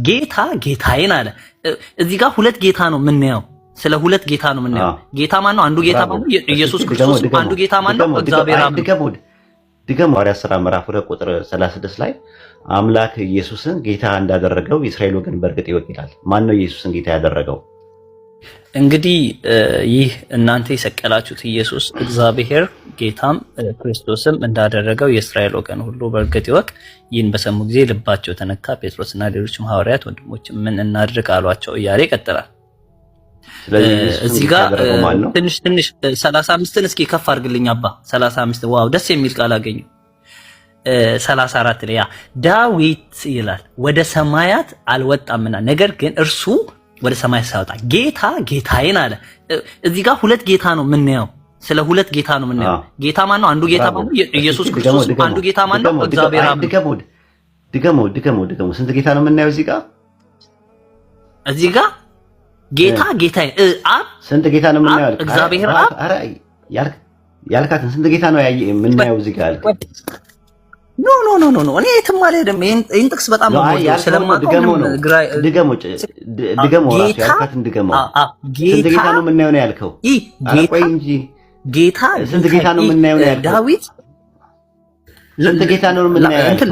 ጌታ ጌታዬን አለ። እዚህ ጋር ሁለት ጌታ ነው የምናየው። ስለ ሁለት ጌታ ነው የምናየው። ጌታ ማን ነው? አንዱ ጌታ ማን ነው? ኢየሱስ ክርስቶስ። አንዱ ጌታ ማን ነው? እግዚአብሔር አብ። ድገም ሐዋርያት ሥራ ምዕራፍ 2 ቁጥር 36 ላይ አምላክ ኢየሱስን ጌታ እንዳደረገው የእስራኤል ወገን በእርግጥ ይወክላል። ማን ነው ኢየሱስን ጌታ ያደረገው? እንግዲህ ይህ እናንተ የሰቀላችሁት ኢየሱስ እግዚአብሔር ጌታም ክርስቶስም እንዳደረገው የእስራኤል ወገን ሁሉ በእርግጥ ይወቅ። ይህን በሰሙ ጊዜ ልባቸው ተነካ። ጴጥሮስና ሌሎችም ሐዋርያት ወንድሞችም ምን እናድርግ አሏቸው እያለ ይቀጥላል። እዚህ ጋር ትንሽ 35ን እስኪ ከፍ አድርግልኝ አባ 35 ዋው ደስ የሚል ቃል አገኘ። 34 ላይ ዳዊት ይላል ወደ ሰማያት አልወጣምና ነገር ግን እርሱ ወደ ሰማይ ሳይወጣ ጌታ ጌታዬን አለ። እዚህ ጋር ሁለት ጌታ ነው የምናየው። ስለ ሁለት ጌታ ነው የምናየው። ጌታ ማን ነው? አንዱ ጌታ ማን ነው? ኢየሱስ ክርስቶስ። አንዱ ጌታ ማን ነው? እግዚአብሔር አብ። ድገሙ። ስንት ጌታ ነው የምናየው እዚህ ጋር? እዚህ ጋር ጌታ ጌታዬ አብ። ስንት ጌታ ነው የምናየው? እግዚአብሔር አብ። አረ ያልካትን ስንት ጌታ ነው የምናየው እዚህ ጋር? ኖ እኔ የትም አልሄድም። ይሄን ጥቅስ በጣም ነው ስለማውቀው ድገሞ ያልካትን ድገሞ። ስንት ጌታ ነው የምናየው ነው ያልከው? ቆይ እንጂ ጌታ ስንት ጌታ ነው የምናየው ነው ያልከው? ዳዊት ስንት ጌታ ነው የምናየው? እንትን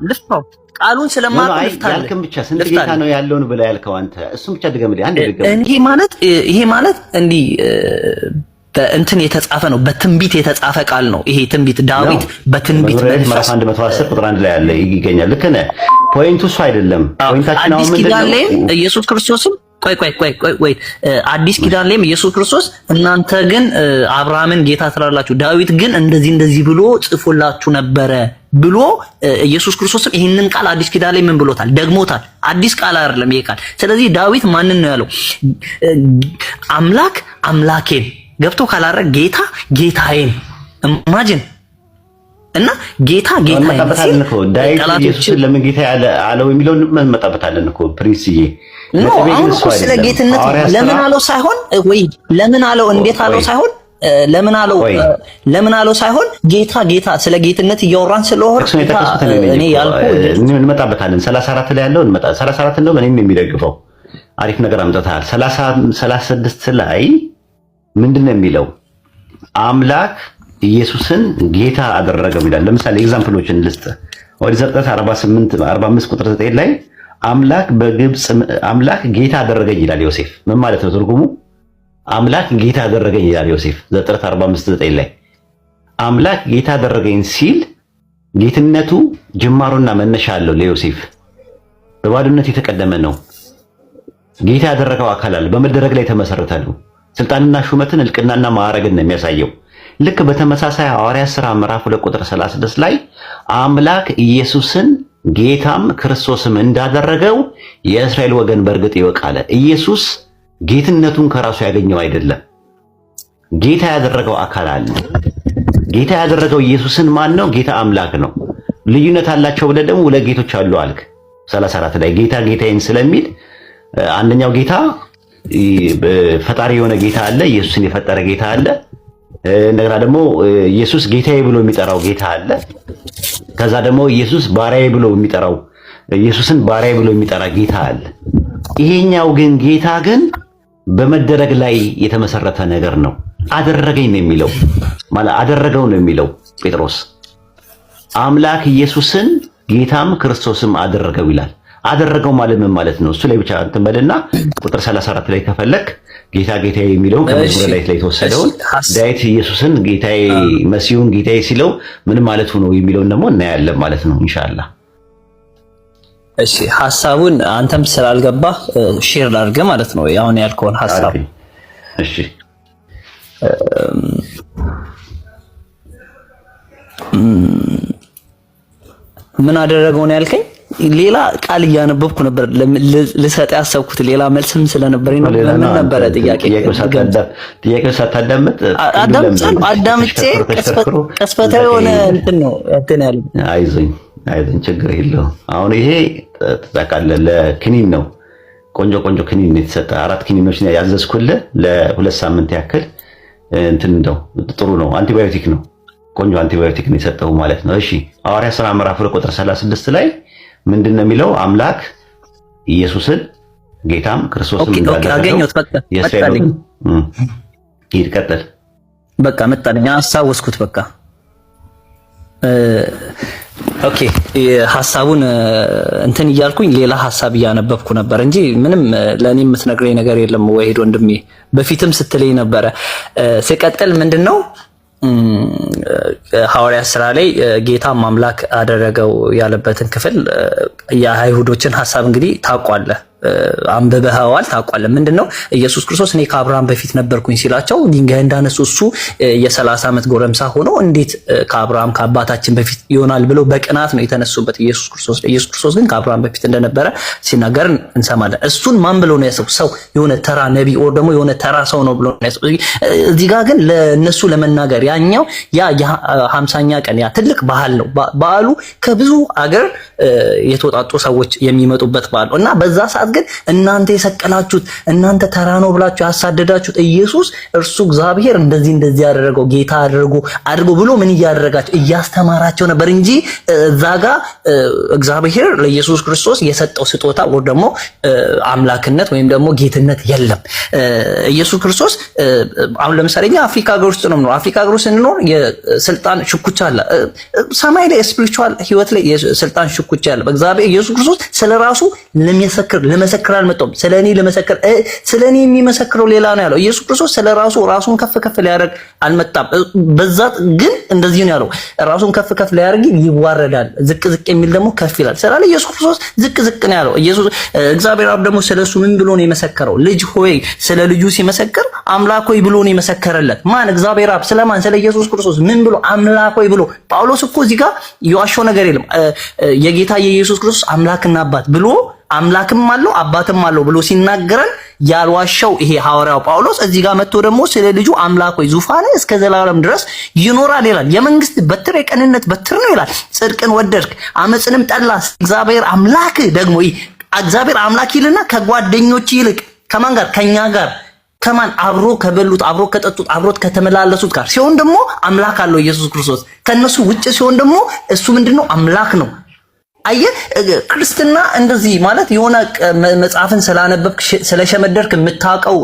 ልፍታው ቃሉን ስለማውቀው ልፍታው ያልከም ብቻ ስንት ጌታ ነው ያለውን ብለህ ያልከው አንተ እሱን ብቻ ድገምልኝ። አንድ ድገም። ይሄ ማለት እንዲህ በእንትን የተጻፈ ነው። በትንቢት የተጻፈ ቃል ነው ይሄ ትንቢት። ዳዊት በትንቢት ምዕራፍ 110 ቁጥር 1 ላይ ያለ ይገኛል። ልክ ነህ። ፖይንቱ እሱ አይደለም። ፖይንታችን አሁን ምንድን ነው? ኢየሱስ ክርስቶስም ቆይ አዲስ ኪዳን ላይም ኢየሱስ ክርስቶስ እናንተ ግን አብርሃምን ጌታ ትላላችሁ፣ ዳዊት ግን እንደዚህ ብሎ ጽፎላችሁ ነበረ ብሎ ኢየሱስ ክርስቶስም ይህንን ቃል አዲስ ኪዳን ላይ ምን ብሎታል? ደግሞታል። አዲስ ቃል አይደለም ይሄ ቃል። ስለዚህ ዳዊት ማንን ነው ያለው? አምላክ አምላኬን ገብቶ ካላረ ጌታ ጌታዬን ኢማጂን እና ጌታ ጌታዬን ዳዊት ለምን ጌታ አለው የሚለውን እንመጣበታለን እኮ ፕሪንስዬ። አሁን እኮ ስለ ጌትነት ለምን አለው ሳይሆን ወይ ለምን አለው እንዴት አለው ሳይሆን ለምን አለው ሳይሆን ጌታ ስለ ጌትነት እያወራን ስለሆነ እኔ ያልኩት እንመጣበታለን። 34 ላይ ያለው 34 ነው እኔም የሚደግፈው አሪፍ ነገር አምጥተሃል። 36 ላይ ምንድነው የሚለው? አምላክ ኢየሱስን ጌታ አደረገው ይላል። ለምሳሌ ኤግዛምፕሎችን ልስጥ። ወደ ዘፍጥረት 45 ቁጥር 9 ላይ አምላክ ጌታ አደረገኝ ይላል ዮሴፍ። ምን ማለት ነው ትርጉሙ? አምላክ ጌታ አደረገኝ ይላል ዮሴፍ ዘፍጥረት 45:9 ላይ አምላክ ጌታ አደረገኝ ሲል ጌትነቱ ጅማሮና መነሻ አለው። ለዮሴፍ በባዶነት የተቀደመ ነው። ጌታ ያደረገው አካል አለ። በመደረግ ላይ የተመሰረተ ነው። ስልጣንና ሹመትን እልቅናና ማዕረግን ነው የሚያሳየው። ልክ በተመሳሳይ ሐዋርያት ሥራ ምዕራፍ 2 ቁጥር 36 ላይ አምላክ ኢየሱስን ጌታም ክርስቶስም እንዳደረገው የእስራኤል ወገን በእርግጥ ይወቃል። ኢየሱስ ጌትነቱን ከራሱ ያገኘው አይደለም። ጌታ ያደረገው አካል አለ። ጌታ ያደረገው ኢየሱስን ማን ነው? ጌታ አምላክ ነው። ልዩነት አላቸው ብለህ ደግሞ ሁለት ጌቶች አሉ አልክ 34 ላይ ጌታ ጌታዬን ስለሚል አንደኛው ጌታ ፈጣሪ የሆነ ጌታ አለ፣ ኢየሱስን የፈጠረ ጌታ አለ። እንደገና ደግሞ ኢየሱስ ጌታዬ ብሎ የሚጠራው ጌታ አለ። ከዛ ደግሞ ኢየሱስ ባሪያዬ ብሎ የሚጠራው ኢየሱስን ባሪያዬ ብሎ የሚጠራ ጌታ አለ። ይሄኛው ግን ጌታ ግን በመደረግ ላይ የተመሰረተ ነገር ነው። አደረገኝ ነው የሚለው ማለት አደረገው ነው የሚለው ጴጥሮስ። አምላክ ኢየሱስን ጌታም ክርስቶስም አደረገው ይላል። አደረገው ማለት ምን ማለት ነው? እሱ ላይ ብቻ እንትን በልና ቁጥር 34 ላይ ከፈለክ ጌታ ጌታዬ የሚለውን ከመዝሙረ ላይ የተወሰደውን ዳዊት ኢየሱስን ጌታዬ መሲሁን ጌታዬ ሲለው ምን ማለቱ ነው የሚለውን ደግሞ እናያለን ማለት ነው ኢንሻአላህ። እሺ ሐሳቡን አንተም ስላልገባ ሼር ላድርግ ማለት ነው ያውን ያልከውን ሐሳብ። እሺ ምን አደረገው ነው ያልከኝ? ሌላ ቃል እያነበብኩ ነበር ልሰጥ ያሰብኩት ሌላ መልስም ስለነበረኝ ነው። ምን ነበር ጥያቄው ሳታዳምጥ አዳምጬ ቀስፈታዊ የሆነ እንትን ነው እንትን ያለው። አይዞኝ ችግር የለውም። አሁን ይሄ ተጠቃለለ ለክኒን ነው። ቆንጆ ክኒን የተሰጠ 4 ክኒኖች ያዘዝኩልህ ለ2 ሳምንት ያክል እንትን ነው። ጥሩ ነው። አንቲባዮቲክ ነው። ቆንጆ አንቲባዮቲክ ነው የሰጠው ማለት ነው። እሺ ሐዋርያት ሥራ ምዕራፍ 2 ቁጥር 36 ላይ ምንድነው የሚለው? አምላክ ኢየሱስን ጌታም ክርስቶስም አገኘሁት። በቃ መጣልኝ። ይቀጥል። በቃ መጣልኝ፣ አስታወስኩት። በቃ ኦኬ። ሐሳቡን እንትን እያልኩኝ ሌላ ሐሳብ እያነበብኩ ነበር እንጂ ምንም ለኔ የምትነግረኝ ነገር የለም። ወይሄድ ወንድሜ በፊትም ስትለኝ ነበረ። ሲቀጥል ምንድነው ሐዋርያ ስራ ላይ ጌታም አምላክ አደረገው ያለበትን ክፍል የአይሁዶችን ሐሳብ እንግዲህ ታውቋለህ፣ አንብበኸዋል፣ ታውቋለህ። ምንድነው ኢየሱስ ክርስቶስ እኔ ከአብርሃም በፊት ነበርኩኝ ሲላቸው ድንጋይ እንዳነሱ እሱ የ30 ዓመት ጎረምሳ ሆኖ እንዴት ከአብርሃም ከአባታችን በፊት ይሆናል ብለው በቅናት ነው የተነሱበት ኢየሱስ ክርስቶስ። ኢየሱስ ክርስቶስ ግን ከአብርሃም በፊት እንደነበረ ሲናገር እንሰማለን። እሱን ማን ብሎ ነው ያሰቡ? ሰው የሆነ ተራ ነቢ ኦር ደግሞ የሆነ ተራ ሰው ነው ብሎ ነው ያሰቡ። እዚህ ጋር ግን ለነሱ ለመናገር ያኛው ያ 50ኛ ቀን ያ ትልቅ በዓል ነው። በዓሉ ከብዙ አገር የተወጣጡ ሰዎች የሚመጡበት በዓል ነው እና በዛ ሰዓት ግን እናንተ የሰቀላችሁት እናንተ ተራ ነው ብላችሁ ያሳደዳችሁት ኢየሱስ እርሱ እግዚአብሔር እንደዚህ ያደረገው ጌታ አድርጎ ብሎ ምን እያደረጋቸው እያስተማራቸው ነበር እንጂ እዛ ጋር እግዚአብሔር ለኢየሱስ ክርስቶስ የሰጠው ስጦታ ወይ ደግሞ አምላክነት ወይም ደግሞ ጌትነት የለም። ኢየሱስ ክርስቶስ አሁን ለምሳሌ እኛ አፍሪካ ሀገር ውስጥ ነው። አፍሪካ ሀገር ውስጥ ስንኖር የስልጣን ሽኩቻ አለ። ሰማይ ላይ ስፒሪቹዋል ህይወት ላይ የስልጣን ሽኩቻ አለ። በእግዚአብሔር ኢየሱስ ክርስቶስ ስለራሱ ለመሰከር አልመጣም። ስለኔ ለመሰከር ስለኔ የሚመሰክረው ሌላ ነው ያለው ኢየሱስ ክርስቶስ። ስለራሱ ራሱን ከፍ ሊያደርግ አልመጣም። በዛት ግን እንደዚህ ነው ያለው፣ ራሱን ከፍ ሊያደርግ ይዋረዳል፣ ዝቅ የሚል ደግሞ ከፍ ይላል ስላለ ኢየሱስ ክርስቶስ ዝቅ ነው ያለው። ኢየሱስ እግዚአብሔር አብ ደግሞ ስለሱ ምን ብሎ ነው የመሰከረው? ልጅ ሆይ ስለ ልጁ ሲመሰክር አምላክ ሆይ ብሎ ነው የመሰከረለት። ማን? እግዚአብሔር አብ። ስለማን? ስለ ኢየሱስ ክርስቶስ ምን ብሎ? አምላክ ሆይ ብሎ። ጳውሎስ እኮ እዚህ ጋር የዋሸው ነገር የለም። የጌታ የኢየሱስ ክርስቶስ አምላክና አባት ብሎ አምላክም አለው አባትም አለው ብሎ ሲናገረን ያልዋሸው ይሄ ሐዋርያው ጳውሎስ እዚህ ጋር መጥቶ ደግሞ ስለ ልጁ አምላክ ሆይ ዙፋን እስከ ዘላለም ድረስ ይኖራል ይላል። የመንግስት በትር የቀንነት በትር ነው ይላል። ጽድቅን ወደድክ አመጽንም ጠላህ። እግዚአብሔር አምላክ ደግሞ እግዚአብሔር አምላክ ይልና ከጓደኞች ይልቅ ከማን ጋር? ከኛ ጋር። ከማን? አብሮ ከበሉት አብሮ ከጠጡት አብሮት ከተመላለሱት ጋር ሲሆን ደግሞ አምላክ አለው ኢየሱስ ክርስቶስ። ከነሱ ውጭ ሲሆን ደግሞ እሱ ምንድነው? አምላክ ነው። አየህ ክርስትና እንደዚህ ማለት የሆነ መጽሐፍን ስላነበብክ ስለሸመደርክ የምታውቀው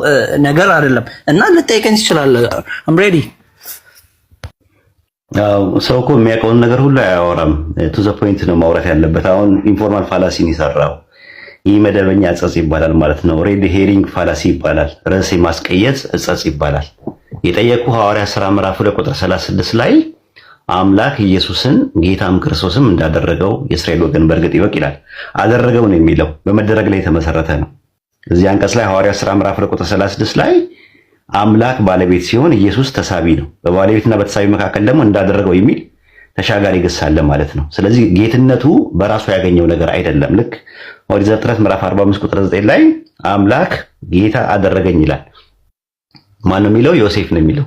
ነገር አይደለም። እና ልጠይቀኝ ትችላለህ። አም ሬዲ። ሰው እኮ የሚያውቀውን ነገር ሁሉ አያወራም። ቱ ዘ ፖይንት ነው ማውራት ያለበት። አሁን ኢንፎርማል ፋላሲን ይሰራው ይህ መደበኛ እጸጽ ይባላል ማለት ነው። ሬድ ሄሪንግ ፋላሲ ይባላል። ርዕስ የማስቀየጥ እጸጽ ይባላል። የጠየቁ ሐዋርያ ሥራ ምዕራፍ 2 ቁጥር 36 ላይ አምላክ ኢየሱስን ጌታም ክርስቶስም እንዳደረገው የእስራኤል ወገን በእርግጥ ይወቅ ይላል። አደረገው ነው የሚለው በመደረግ ላይ የተመሰረተ ነው። እዚህ አንቀጽ ላይ ሐዋርያ ሥራ ምዕራፍ 2 ቁጥር 36 ላይ አምላክ ባለቤት ሲሆን ኢየሱስ ተሳቢ ነው። በባለቤትና በተሳቢ መካከል ደግሞ እንዳደረገው የሚል ተሻጋሪ ግስ አለ ማለት ነው። ስለዚህ ጌትነቱ በራሱ ያገኘው ነገር አይደለም። ልክ ኦሪት ዘፍጥረት ምዕራፍ 45 ቁጥር 9 ላይ አምላክ ጌታ አደረገኝ ይላል። ማን ነው የሚለው? ዮሴፍ ነው የሚለው።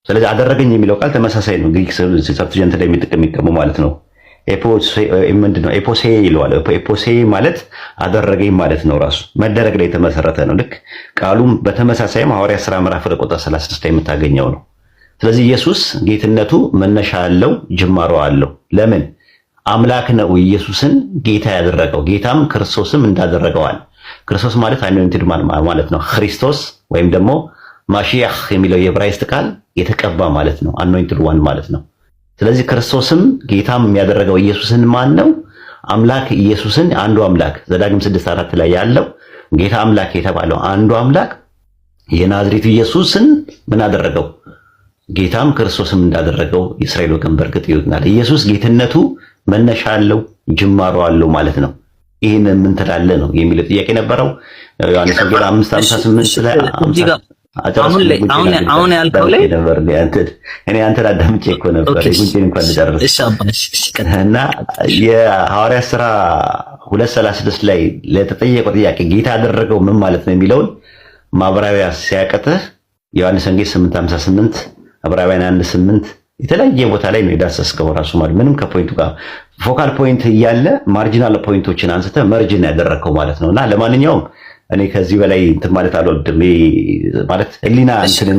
ስለዚህ አደረገኝ የሚለው ቃል ተመሳሳይ ነው። ግሪክ ሰብስቲጀንት ላይ የሚጠቀሙ ማለት ነው። ኤፖሴ ይለዋል። ኤፖሴ ማለት አደረገኝ ማለት ነው። ራሱ መደረግ ላይ የተመሰረተ ነው። ልክ ቃሉም በተመሳሳይም ሐዋርያ ሥራ ምዕራፍ 2 ቁጥር 36 ላይ የምታገኘው ነው። ስለዚህ ኢየሱስ ጌትነቱ መነሻ አለው፣ ጅማሮ አለው። ለምን? አምላክ ነው ኢየሱስን ጌታ ያደረገው፣ ጌታም ክርስቶስም እንዳደረገዋል። ክርስቶስ ማለት አኖይንትድ ማለት ነው። ክርስቶስ ወይም ደግሞ ማሺያህ የሚለው የዕብራይስጥ ቃል የተቀባ ማለት ነው። አኖይንትድ ዋን ማለት ነው። ስለዚህ ክርስቶስም ጌታም የሚያደረገው ኢየሱስን ማን ነው? አምላክ ኢየሱስን አንዱ አምላክ ዘዳግም 6:4 ላይ ያለው ጌታ አምላክ የተባለው አንዱ አምላክ የናዝሬቱ ኢየሱስን ምን አደረገው? ጌታም ክርስቶስም እንዳደረገው የእስራኤል ወገን በእርግጥ ይወቅናል። ኢየሱስ ጌትነቱ መነሻ አለው፣ ጅማሮ አለው ማለት ነው። ይህን ምን ትላለህ ነው የሚለው ጥያቄ ነበረው። ዮሐንስ ወንጌል 5:58 ላይ አሁን ያልከው ላይ እኔ አንተን አዳምጬ እኮ ነበር ጉንጭን እንኳን ልጨርስ እና የሐዋርያ ሥራ 2:36 ላይ ለተጠየቀው ጥያቄ ጌታ ያደረገው ምን ማለት ነው የሚለውን ማብራሪያ ሲያቀጥህ ዮሐንስ ወንጌል 8:58 ዕብራውያን 1:8 የተለያየ ቦታ ላይ ነው የዳሰስከው ራሱ ማለት ምንም ከፖይንቱ ጋር ፎካል ፖይንት እያለ ማርጂናል ፖይንቶችን አንስተ መርጅን ያደረከው ማለት ነውና ለማንኛውም እኔ ከዚህ በላይ እንትን ማለት አልወድም። ማለት ህሊና እንትን